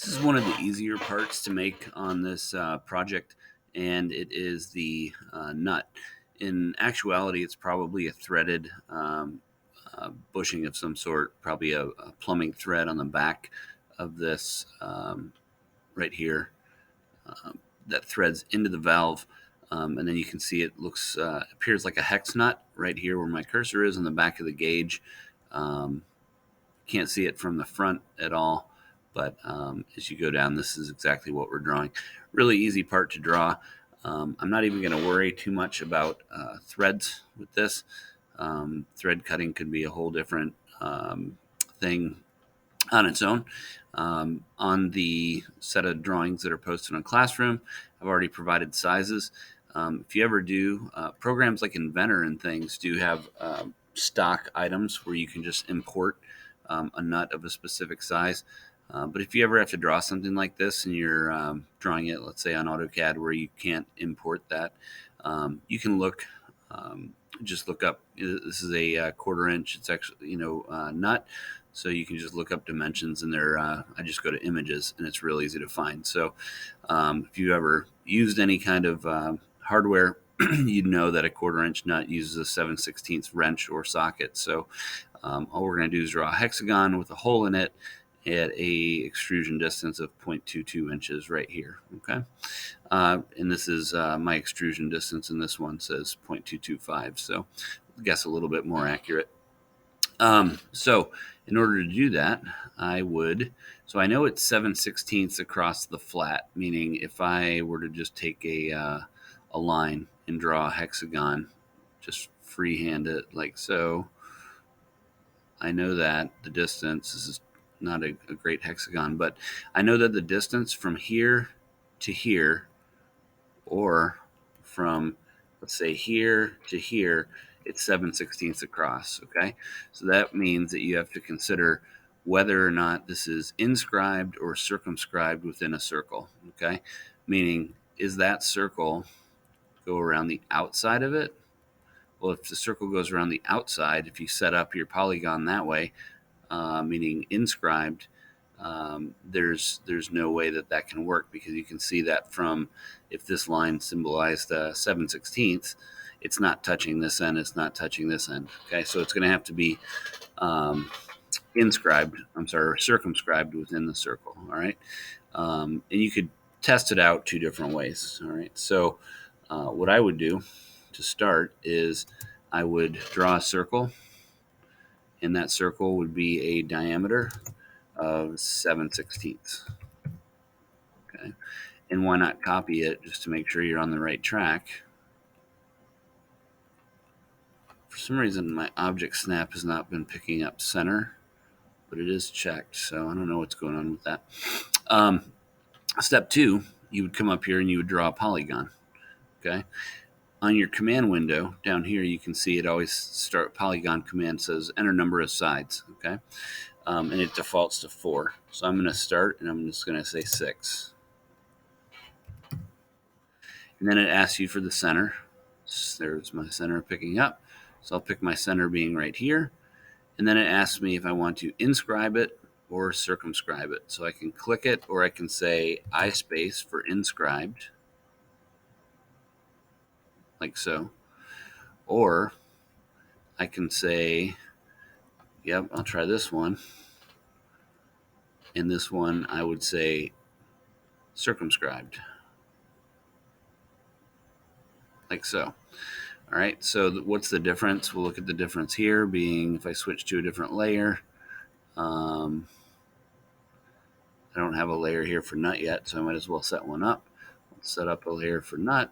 This is one of the easier parts to make on this project, and it is the nut. In actuality, it's probably a threaded bushing of some sort, probably a plumbing thread on the back of this right here that threads into the valve. And then you can see it appears like a hex nut right here where my cursor is on the back of the gauge. Can't see it from the front at all, but as you go down, this is exactly what we're drawing. Really easy part to draw. I'm not even going to worry too much about threads with this. Thread cutting could be a whole different thing on its own. On the set of drawings that are posted on Classroom, I've already provided sizes. If you ever do, programs like Inventor and things do have stock items where you can just import a nut of a specific size. But if you ever have to draw something like this and you're drawing it, let's say on AutoCAD, where you can't import that, you can just look up. This is a 1/4 inch. It's actually nut, so you can just look up dimensions, and I just go to images, and it's real easy to find. So if you ever used any kind of hardware, you'd know that a 1/4 inch nut uses a 7/16 wrench or socket. So all we're going to do is draw a hexagon with a hole in it at a extrusion distance of 0.22 inches right here. Okay, and this is my extrusion distance, and this one says 0.225. So I guess a little bit more accurate. So in order to do that, I know it's 7/16 across the flat, meaning if I were to just take a line and draw a hexagon, just freehand it like so, I know that the distance, this is not a great hexagon, but I know that the distance from here to here, or from, let's say, here to here, it's 7/16 across, okay? So that means that you have to consider whether or not this is inscribed or circumscribed within a circle, okay? Meaning, is that circle go around the outside of it? Well, if the circle goes around the outside, if you set up your polygon that way, meaning inscribed, there's no way that can work, because you can see that from, if this line symbolized 7/16, it's not touching this end, it's not touching this end. Okay, so it's going to have to be circumscribed within the circle. All right, and you could test it out 2 different ways. All right, so what I would do to start is I would draw a circle, and that circle would be a diameter of 7/16. Okay, and why not copy it just to make sure you're on the right track? For some reason, my object snap has not been picking up center, but it is checked, so I don't know what's going on with that. Step 2, you would come up here and you would draw a polygon. Okay, on your command window down here, you can see it always start polygon command says enter number of sides. Okay, and it defaults to 4. So I'm going to start, and I'm just going to say 6. And then it asks you for the center. There's my center picking up. So I'll pick my center being right here. And then it asks me if I want to inscribe it or circumscribe it. So I can click it, or I can say I space for inscribed, like so. Or I can say, yep, I'll try this one. And this one I would say circumscribed, like so. All right, so what's the difference? We'll look at the difference here being, if I switch to a different layer, I don't have a layer here for nut yet, so I might as well set one up. Let's set up a layer for nut.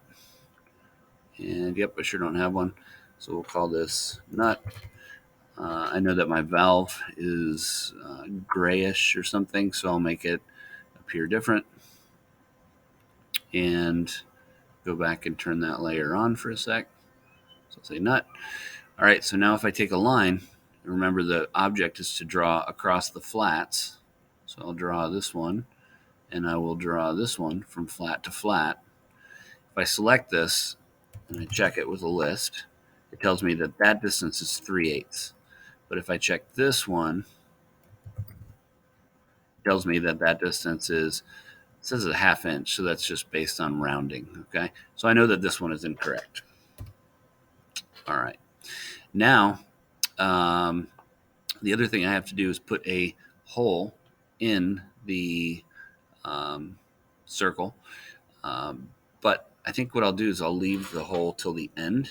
And yep, I sure don't have one. So we'll call this nut. I know that my valve is grayish or something, so I'll make it appear different. And go back and turn that layer on for a sec. So I'll say nut. All right, so now if I take a line, remember the object is to draw across the flats. So I'll draw this one, and I will draw this one from flat to flat. If I select this and I check it with a list, it tells me that that distance is 3/8. But if I check this one tells me that that distance is, it says a ½ inch, so that's just based on rounding. Okay, so I know that this one is incorrect. All right, now the other thing I have to do is put a hole in the circle, but I think what I'll do is I'll leave the hole till the end,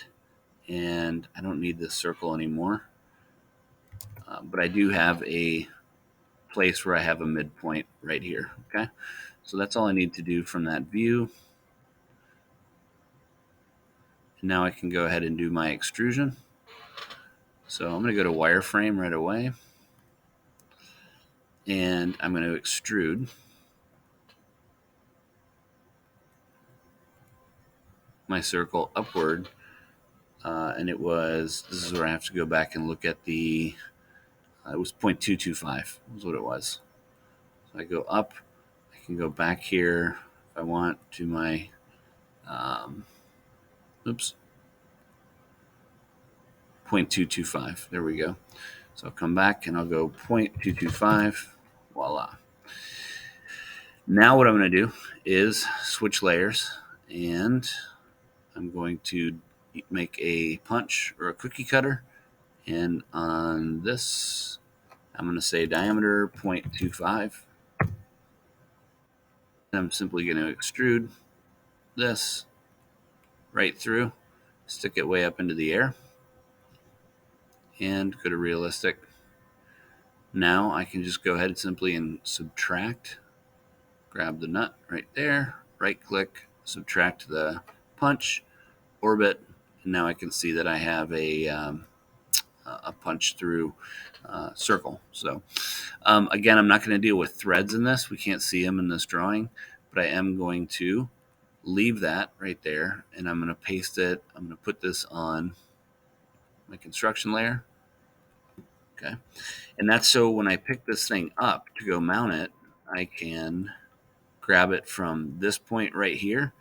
and I don't need this circle anymore. But I do have a place where I have a midpoint right here. Okay, so that's all I need to do from that view. And now I can go ahead and do my extrusion. So I'm going to go to wireframe right away, and I'm going to extrude my circle upward. And it was, this is where I have to go back and look at the, it was 0.225 was what it was. So I go up, I can go back here if I want to my, oops, 0.225. There we go. So I'll come back and I'll go 0.225. Voila. Now what I'm going to do is switch layers, and I'm going to make a punch or a cookie cutter. And on this, I'm going to say diameter 0.25. I'm simply going to extrude this right through, stick it way up into the air, and go to realistic. Now I can just go ahead simply and subtract, grab the nut right there, right click, subtract the punch, orbit, and now I can see that I have a punch through circle. So again, I'm not going to deal with threads in this. We can't see them in this drawing, but I am going to leave that right there, and I'm going to paste it. I'm going to put this on my construction layer. Okay, and that's so when I pick this thing up to go mount it, I can grab it from this point right here.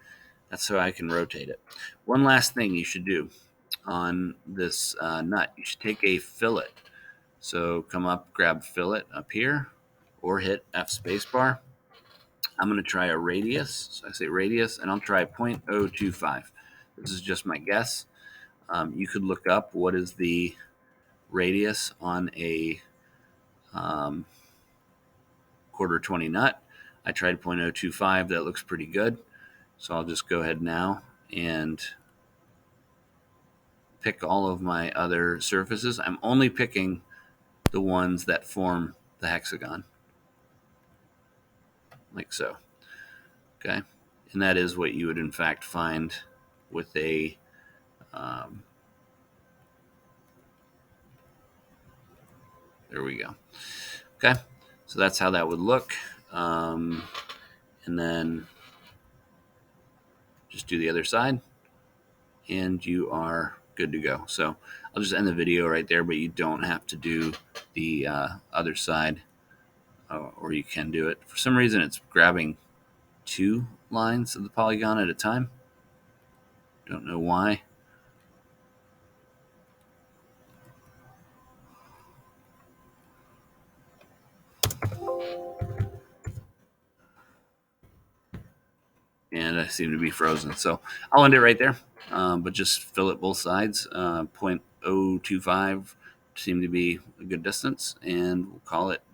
That's how I can rotate it. One last thing you should do on this nut, you should take a fillet. So come up, grab fillet up here, or hit F spacebar. I'm going to try a radius. So I say radius, and I'll try 0.025. This is just my guess. You could look up what is the radius on a quarter 20 nut. I tried 0.025. That looks pretty good. So I'll just go ahead now and pick all of my other surfaces. I'm only picking the ones that form the hexagon, like so. Okay, and that is what you would in fact find with a there we go. Okay, so that's how that would look, and then just do the other side, and you are good to go. So I'll just end the video right there, but you don't have to do the other side, or you can do it. For some reason, it's grabbing 2 lines of the polygon at a time. Don't know why. And I seem to be frozen. So I'll end it right there, but just fill it both sides. 0.025 seem to be a good distance, and we'll call it done.